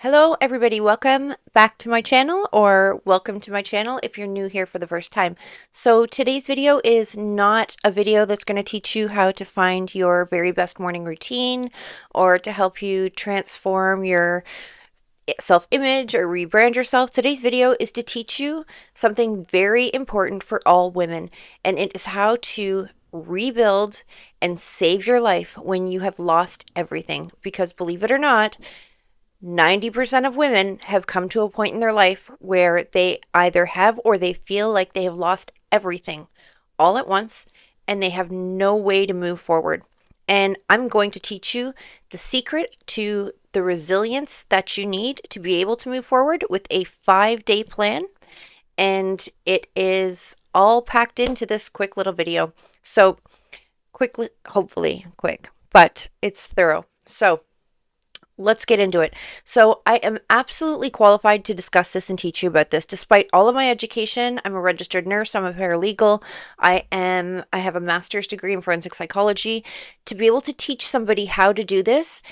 Hello everybody, welcome back to my channel, or welcome to my channel if you're new here for the first time. So today's video is not a video that's going to teach you how to find your very best morning routine or to help you transform your self-image or rebrand yourself. Today's video is to teach you something very important for all women, and it is how to rebuild and save your life when you have lost everything. Because believe it or not, 90% of women have come to a point in their life where they either have or they feel like they have lost everything all at once and they have no way to move forward. And I'm going to teach you the secret to the resilience that you need to be able to move forward with a 5-day plan. And it is all packed into this quick little video. So quickly, hopefully quick, but it's thorough. So let's get into it. So I am absolutely qualified to discuss this and teach you about this. Despite all of my education, I'm a registered nurse, I'm a paralegal, I have a master's degree in forensic psychology. To be able to teach somebody how to do this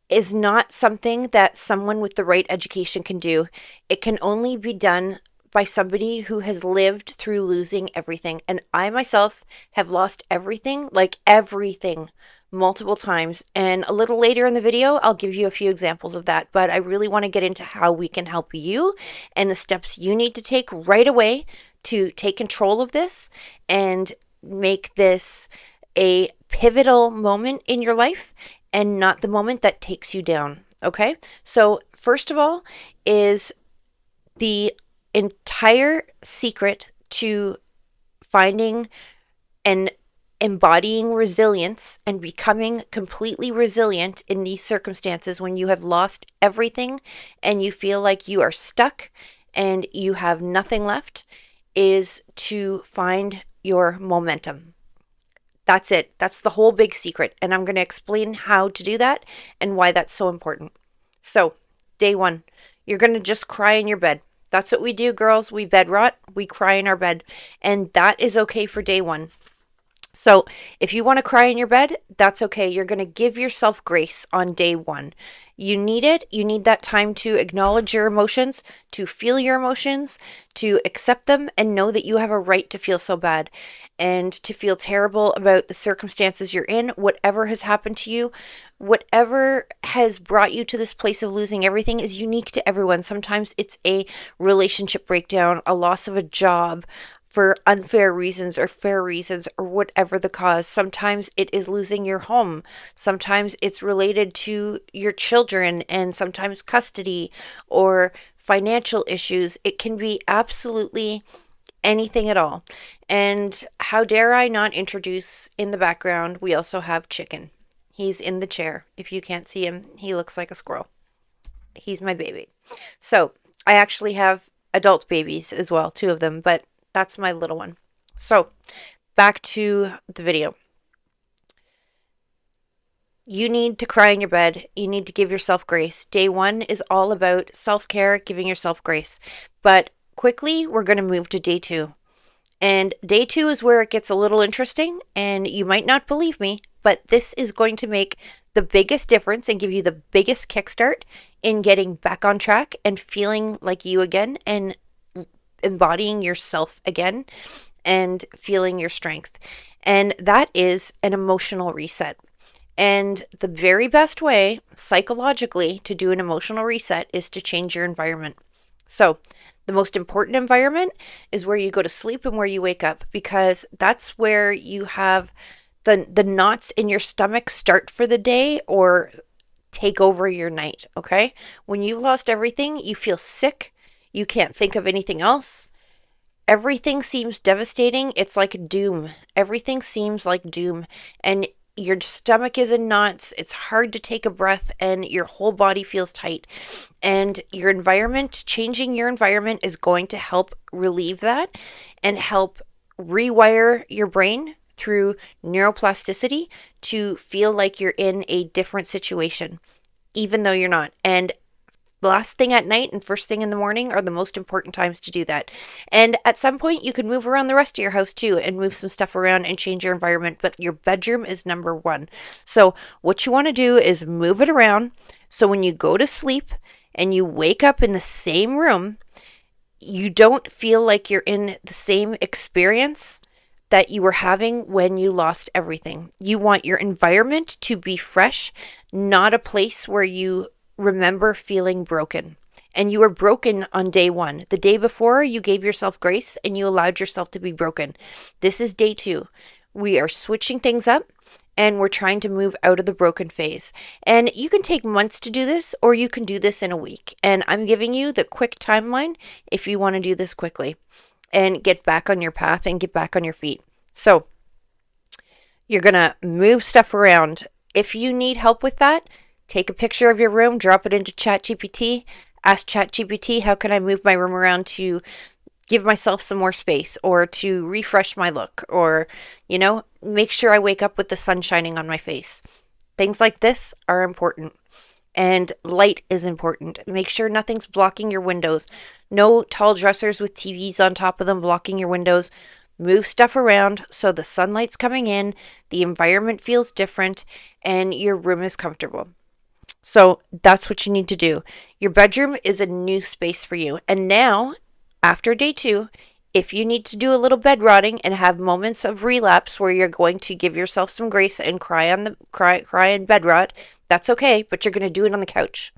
is not something that someone with the right education can do. It can only be done by somebody who has lived through losing everything. And I myself have lost everything, like everything, multiple times. And a little later in the video, I'll give you a few examples of that. But I really want to get into how we can help you and the steps you need to take right away to take control of this and make this a pivotal moment in your life and not the moment that takes you down. Okay? So first of all is the entire secret to finding and embodying resilience and becoming completely resilient in these circumstances when you have lost everything and you feel like you are stuck and you have nothing left is to find your momentum. That's it. That's the whole big secret. And I'm going to explain how to do that and why that's so important. So, day one, you're going to just cry in your bed. That's what we do, girls. We bed rot. We cry in our bed. And that is okay for day one. So if you want to cry in your bed, that's okay. You're going to give yourself grace on day one. You need it. You need that time to acknowledge your emotions, to feel your emotions, to accept them, and know that you have a right to feel so bad and to feel terrible about the circumstances you're in, whatever has happened to you. Whatever has brought you to this place of losing everything is unique to everyone. Sometimes it's a relationship breakdown, a loss of a job, for unfair reasons or fair reasons or whatever the cause. Sometimes it is losing your home. Sometimes it's related to your children and sometimes custody or financial issues. It can be absolutely anything at all. And how dare I not introduce in the background, we also have Chicken. He's in the chair. If you can't see him, he looks like a squirrel. He's my baby. So I actually have adult babies as well, 2 of them, but that's my little one. So back to the video. You need to cry in your bed. You need to give yourself grace. Day one is all about self-care, giving yourself grace. But quickly, we're going to move to day 2. And day 2 is where it gets a little interesting. And you might not believe me, but this is going to make the biggest difference and give you the biggest kickstart in getting back on track and feeling like you again and embodying yourself again and feeling your strength. And that is an emotional reset. And the very best way psychologically to do an emotional reset is to change your environment. So the most important environment is where you go to sleep and where you wake up, because that's where you have the knots in your stomach start for the day or take over your night. Okay. When you've lost everything, you feel sick. You can't think of anything else. Everything seems devastating. It's like doom. Everything seems like doom. And your stomach is in knots. It's hard to take a breath and your whole body feels tight. And your environment, changing your environment is going to help relieve that and help rewire your brain through neuroplasticity to feel like you're in a different situation, even though you're not. And last thing at night and first thing in the morning are the most important times to do that. And at some point, you can move around the rest of your house too and move some stuff around and change your environment, but your bedroom is number one. So, what you want to do is move it around so when you go to sleep and you wake up in the same room, you don't feel like you're in the same experience that you were having when you lost everything. You want your environment to be fresh, not a place where you remember feeling broken. And you were broken on day one. The day before, you gave yourself grace and you allowed yourself to be broken. This is day two. We are switching things up and we're trying to move out of the broken phase. And you can take months to do this, or you can do this in a week. And I'm giving you the quick timeline if you want to do this quickly and get back on your path and get back on your feet. So you're going to move stuff around. If you need help with that, take a picture of your room, drop it into ChatGPT, ask ChatGPT, how can I move my room around to give myself some more space or to refresh my look or, make sure I wake up with the sun shining on my face. Things like this are important. And light is important. Make sure nothing's blocking your windows. No tall dressers with TVs on top of them blocking your windows. Move stuff around so the sunlight's coming in, the environment feels different, and your room is comfortable. So that's what you need to do. Your bedroom is a new space for you. And now, after day two, if you need to do a little bed rotting and have moments of relapse where you're going to give yourself some grace and cry in bed rot, that's okay, but you're going to do it on the couch,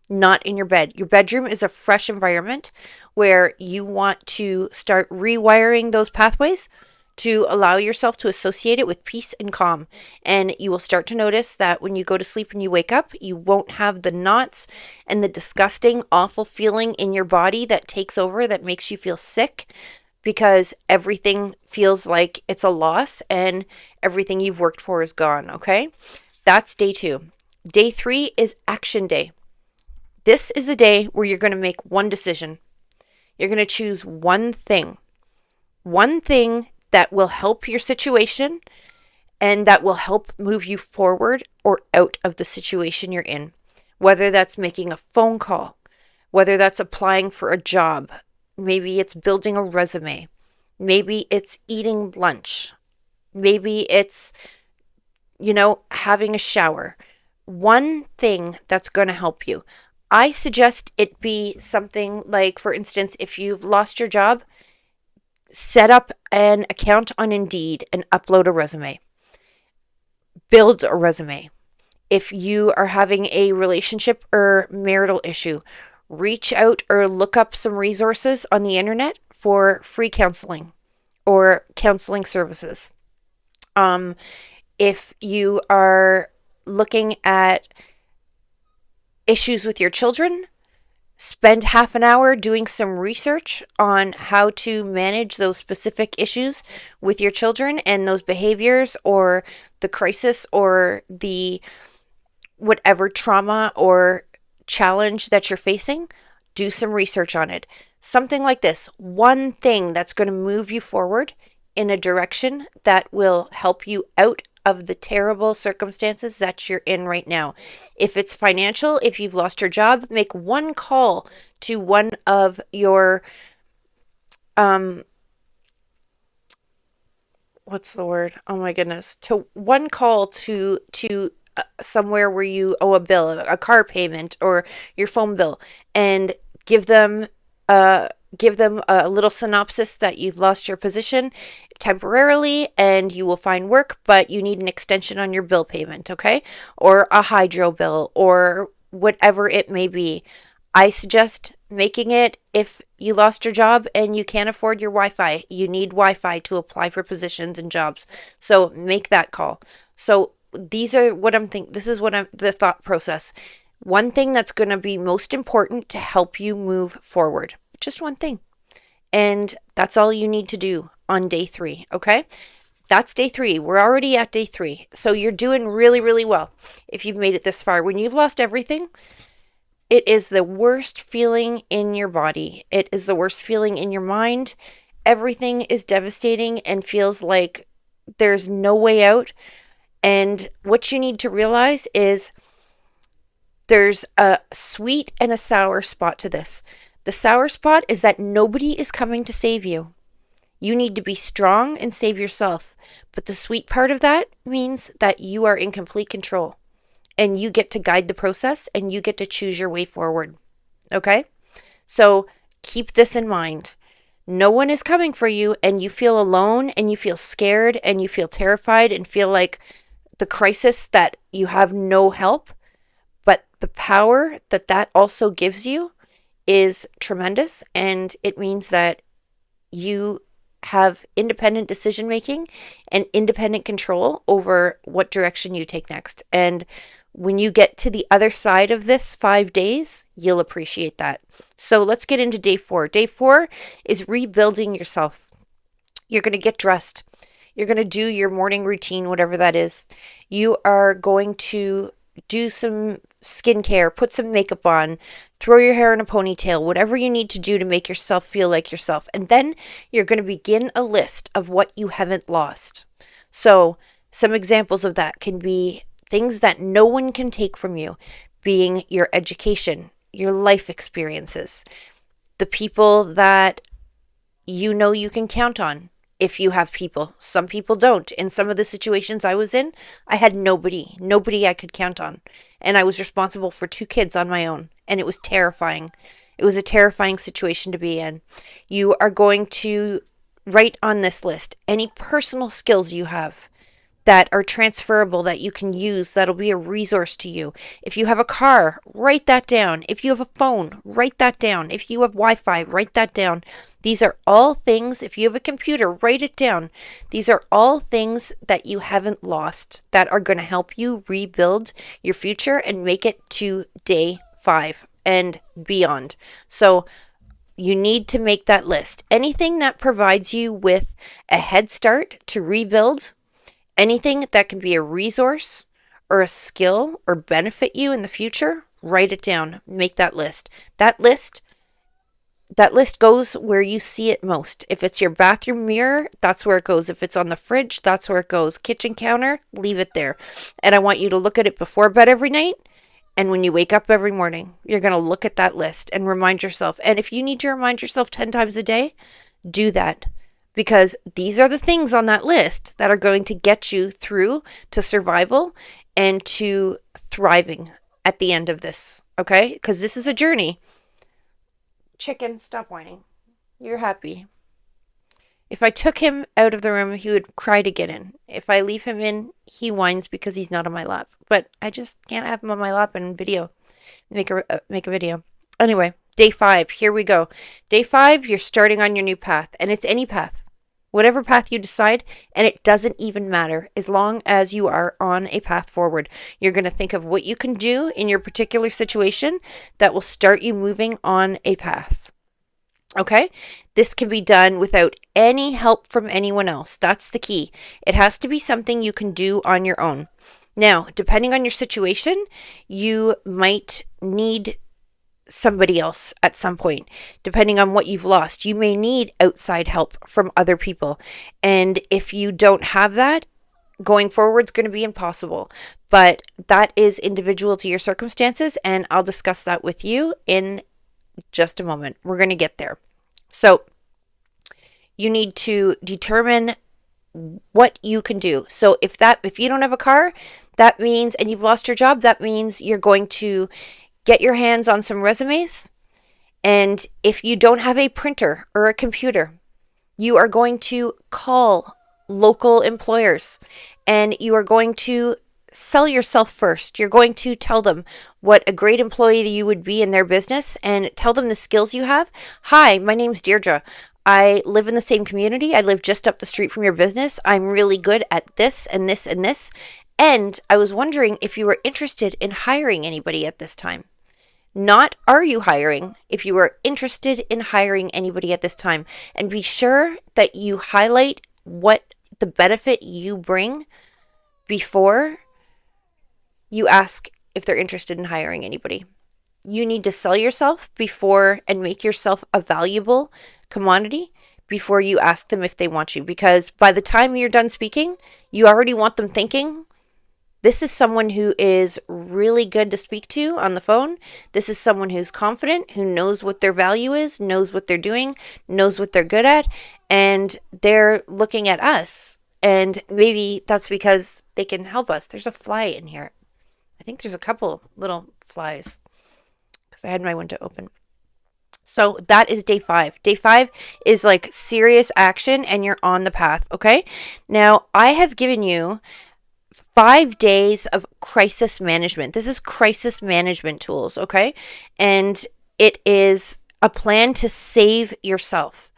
not in your bed. Your bedroom is a fresh environment where you want to start rewiring those pathways to allow yourself to associate it with peace and calm. And you will start to notice that when you go to sleep and you wake up, you won't have the knots and the disgusting, awful feeling in your body that takes over, that makes you feel sick, because everything feels like it's a loss and everything you've worked for is gone, okay? That's day two. Day three is action day. This is a day where you're going to make one decision. You're going to choose one thing that will help your situation and that will help move you forward or out of the situation you're in. Whether that's making a phone call, whether that's applying for a job, maybe it's building a resume, maybe it's eating lunch, maybe it's, having a shower. One thing that's going to help you. I suggest it be something like, for instance, if you've lost your job, set up an account on Indeed and upload a resume. Build a resume. If you are having a relationship or marital issue, reach out or look up some resources on the internet for free counseling or counseling services. If you are looking at issues with your children, spend half an hour doing some research on how to manage those specific issues with your children and those behaviors or the crisis or the whatever trauma or challenge that you're facing. Do some research on it. Something like this. One thing that's going to move you forward in a direction that will help you out of the terrible circumstances that you're in right now. If it's financial, if you've lost your job, make one call to one of your what's the word? Oh my goodness. To one call to somewhere where you owe a bill, a car payment or your phone bill, and give them a little synopsis that you've lost your position temporarily and you will find work, but you need an extension on your bill payment, okay? Or a hydro bill or whatever it may be. I suggest making it if you lost your job and you can't afford your Wi-Fi. You need Wi-Fi to apply for positions and jobs. So make that call. So these are what I'm thinking. This is what the thought process. One thing that's going to be most important to help you move forward. Just one thing. And that's all you need to do on day 3, okay? That's day 3. We're already at day 3. So you're doing really, really well if you've made it this far. When you've lost everything, it is the worst feeling in your body. It is the worst feeling in your mind. Everything is devastating and feels like there's no way out. And what you need to realize is There's a sweet and a sour spot to this. The sour spot is that nobody is coming to save you. You need to be strong and save yourself. But the sweet part of that means that you are in complete control and you get to guide the process and you get to choose your way forward. Okay? So keep this in mind. No one is coming for you and you feel alone and you feel scared and you feel terrified and feel like the crisis that you have no help. But the power that that also gives you is tremendous, and it means that you have independent decision making and independent control over what direction you take next. And when you get to the other side of this 5 days, you'll appreciate that. So let's get into day 4. Day 4 is rebuilding yourself. You're going to get dressed. You're going to do your morning routine, whatever that is. You are going to do some skincare, put some makeup on, throw your hair in a ponytail, whatever you need to do to make yourself feel like yourself. And then you're going to begin a list of what you haven't lost. So some examples of that can be things that no one can take from you, being your education, your life experiences, the people that you know you can count on. If you have people, some people don't. In some of the situations I was in, I had nobody I could count on. And I was responsible for 2 kids on my own. And it was terrifying. It was a terrifying situation to be in. You are going to write on this list any personal skills you have that are transferable that you can use that'll be a resource to you. If you have a car, write that down. If you have a phone, write that down. If you have Wi-Fi, write that down. These are all things, if you have a computer, write it down. These are all things that you haven't lost that are going to help you rebuild your future and make it to day 5 and beyond. So you need to make that list. Anything that provides you with a head start to rebuild, anything that can be a resource or a skill or benefit you in the future, write it down. Make that list. That list goes where you see it most. If it's your bathroom mirror, that's where it goes. If it's on the fridge, that's where it goes. Kitchen counter, leave it there. And I want you to look at it before bed every night. And when you wake up every morning, you're going to look at that list and remind yourself. And if you need to remind yourself 10 times a day, do that. Because these are the things on that list that are going to get you through to survival and to thriving at the end of this, okay? Because this is a journey. Chicken, stop whining. You're happy. If I took him out of the room, he would cry to get in. If I leave him in, he whines because he's not on my lap. But I just can't have him on my lap and make a video. Anyway. Day 5, here we go. Day 5, you're starting on your new path, and it's any path. Whatever path you decide, and it doesn't even matter as long as you are on a path forward. You're going to think of what you can do in your particular situation that will start you moving on a path. Okay? This can be done without any help from anyone else. That's the key. It has to be something you can do on your own. Now, depending on your situation, you might need somebody else at some point. Depending on what you've lost, you may need outside help from other people. And if you don't have that, going forward is going to be impossible. But that is individual to your circumstances, and I'll discuss that with you in just a moment. We're going to get there. So you need to determine what you can do. So if you don't have a car, that means, and you've lost your job, that means you're going to get your hands on some resumes. And if you don't have a printer or a computer, you are going to call local employers and you are going to sell yourself first. You're going to tell them what a great employee you would be in their business and tell them the skills you have. Hi, my name's Deirdre. I live in the same community. I live just up the street from your business. I'm really good at this and this and this. And I was wondering if you were interested in hiring anybody at this time. Not are you hiring, if you are interested in hiring anybody at this time. And be sure that you highlight what the benefit you bring before you ask if they're interested in hiring anybody. You need to sell yourself before and make yourself a valuable commodity before you ask them if they want you. Because by the time you're done speaking, you already want them thinking This is someone who is really good to speak to on the phone. This is someone who's confident, who knows what their value is, knows what they're doing, knows what they're good at, and they're looking at us. And maybe that's because they can help us. There's a fly in here. I think there's a couple little flies because I had my window open. So that is day 5. Day 5 is like serious action and you're on the path, okay? Now, I have given you 5 days of crisis management. This is crisis management tools, okay? And it is a plan to save yourself,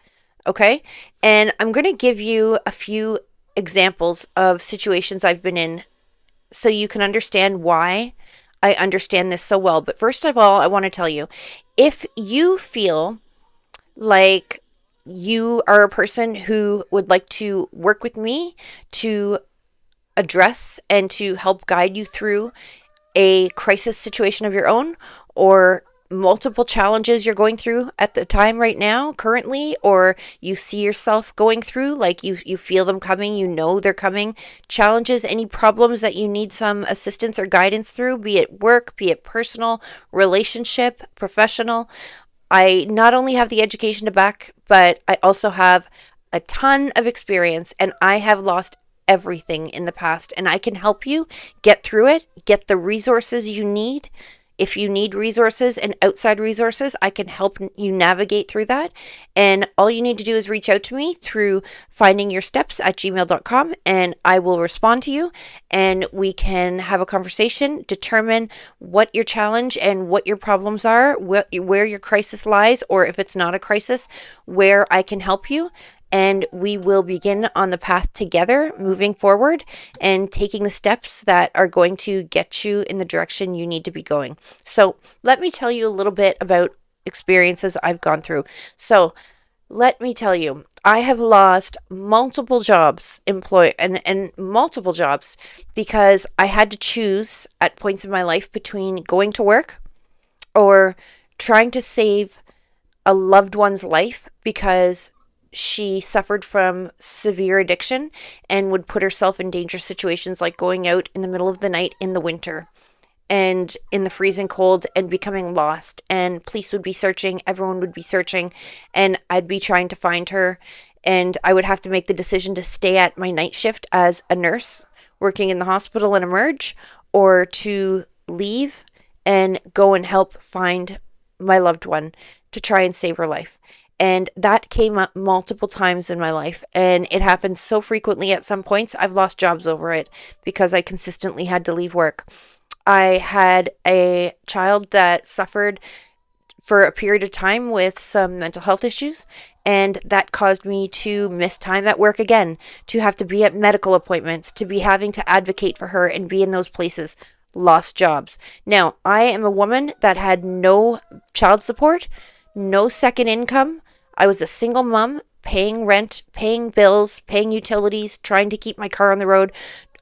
okay? And I'm going to give you a few examples of situations I've been in so you can understand why I understand this so well. But first of all, I want to tell you, if you feel like you are a person who would like to work with me to address and to help guide you through a crisis situation of your own, or multiple challenges you're going through at the time right now currently, or you see yourself going through, like you feel them coming, you know they're coming, challenges, any problems that you need some assistance or guidance through, be it work, be it personal, relationship, professional. I not only have the education to back, but I also have a ton of experience, and I have lost everything in the past, and I can help you get through it, get the resources you need. If you need resources and outside resources, I can help you navigate through that. And all you need to do is reach out to me through findingyoursteps@gmail.com, and I will respond to you, and we can have a conversation, determine what your challenge and what your problems are, where your crisis lies, or if it's not a crisis, where I can help you. And we will begin on the path together, moving forward and taking the steps that are going to get you in the direction you need to be going. So let me tell you a little bit about experiences I've gone through. So let me tell you, I have lost multiple jobs, and multiple jobs, because I had to choose at points in my life between going to work or trying to save a loved one's life because she suffered from severe addiction and would put herself in dangerous situations, like going out in the middle of the night in the winter and in the freezing cold and becoming lost. And police would be searching, everyone would be searching, and I'd be trying to find her. And I would have to make the decision to stay at my night shift as a nurse working in the hospital and emerge, or to leave and go and help find my loved one to try and save her life. And that came up multiple times in my life. And it happened so frequently at some points, I've lost jobs over it because I consistently had to leave work. I had a child that suffered for a period of time with some mental health issues, and that caused me to miss time at work again, to have to be at medical appointments, to be having to advocate for her and be in those places. Lost jobs. Now, I am a woman that had no child support, no second income. I was a single mom, paying rent, paying bills, paying utilities, trying to keep my car on the road,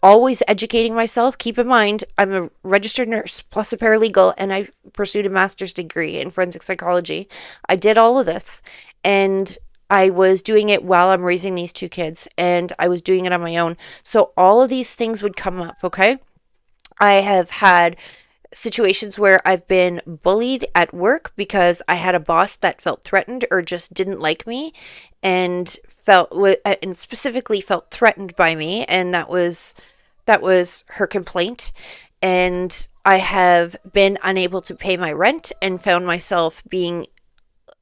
always educating myself. Keep in mind, I'm a registered nurse plus a paralegal, and I pursued a master's degree in forensic psychology. I did all of this, and I was doing it while I'm raising these 2 kids, and I was doing it on my own. So all of these things would come up, okay? I have had situations where I've been bullied at work because I had a boss that felt threatened or just didn't like me, and specifically felt threatened by me, and that was her complaint. And I have been unable to pay my rent and found myself being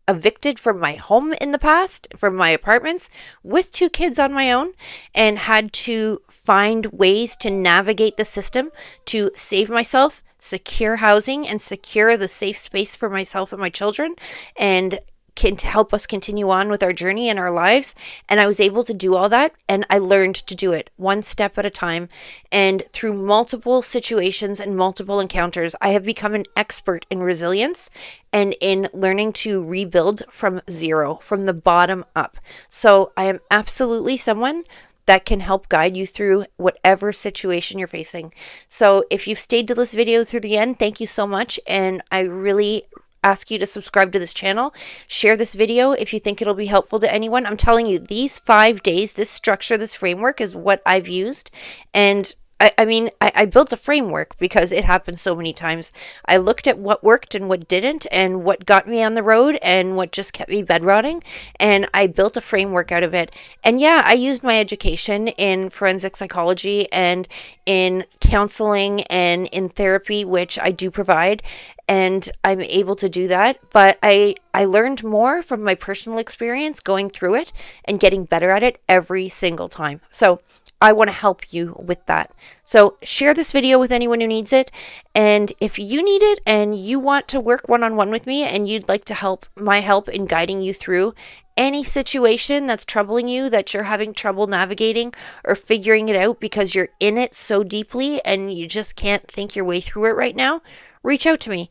evicted from my home in the past, from my apartments, with 2 kids on my own, and had to find ways to navigate the system to save myself, secure housing, and secure the safe space for myself and my children, and can help us continue on with our journey and our lives. And I was able to do all that, and I learned to do it one step at a time. And through multiple situations and multiple encounters, I have become an expert in resilience and in learning to rebuild from zero, from the bottom up. So I am absolutely someone that can help guide you through whatever situation you're facing. So if you've stayed to this video through the end, thank you so much. And I really ask you to subscribe to this channel. Share this video if you think it'll be helpful to anyone. I'm telling you, these 5 days, this structure, this framework is what I've used. And I built a framework because it happened so many times. I looked at what worked and what didn't, and what got me on the road and what just kept me bedrotting. And I built a framework out of it. And yeah, I used my education in forensic psychology and in counseling and in therapy, which I do provide. And I'm able to do that. But I learned more from my personal experience going through it and getting better at it every single time. So I want to help you with that. So share this video with anyone who needs it. And if you need it and you want to work one-on-one with me and you'd like to my help in guiding you through any situation that's troubling you, that you're having trouble navigating or figuring it out because you're in it so deeply and you just can't think your way through it right now, reach out to me.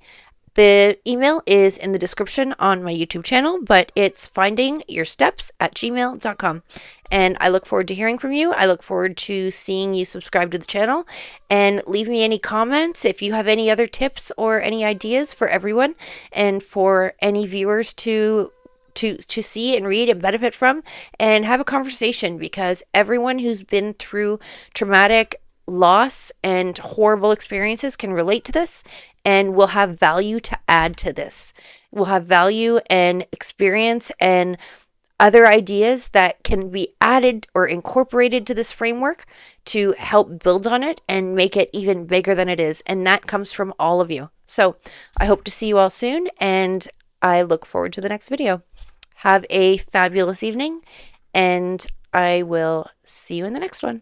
The email is in the description on my YouTube channel, but it's findingyoursteps@gmail.com. And I look forward to hearing from you. I look forward to seeing you subscribe to the channel, and leave me any comments if you have any other tips or any ideas for everyone and for any viewers to see and read and benefit from, and have a conversation, because everyone who's been through traumatic loss and horrible experiences can relate to this and will have value to add to this. Will have value and experience and other ideas that can be added or incorporated to this framework to help build on it and make it even bigger than it is. And that comes from all of you. So I hope to see you all soon, and I look forward to the next video. Have a fabulous evening, and I will see you in the next one.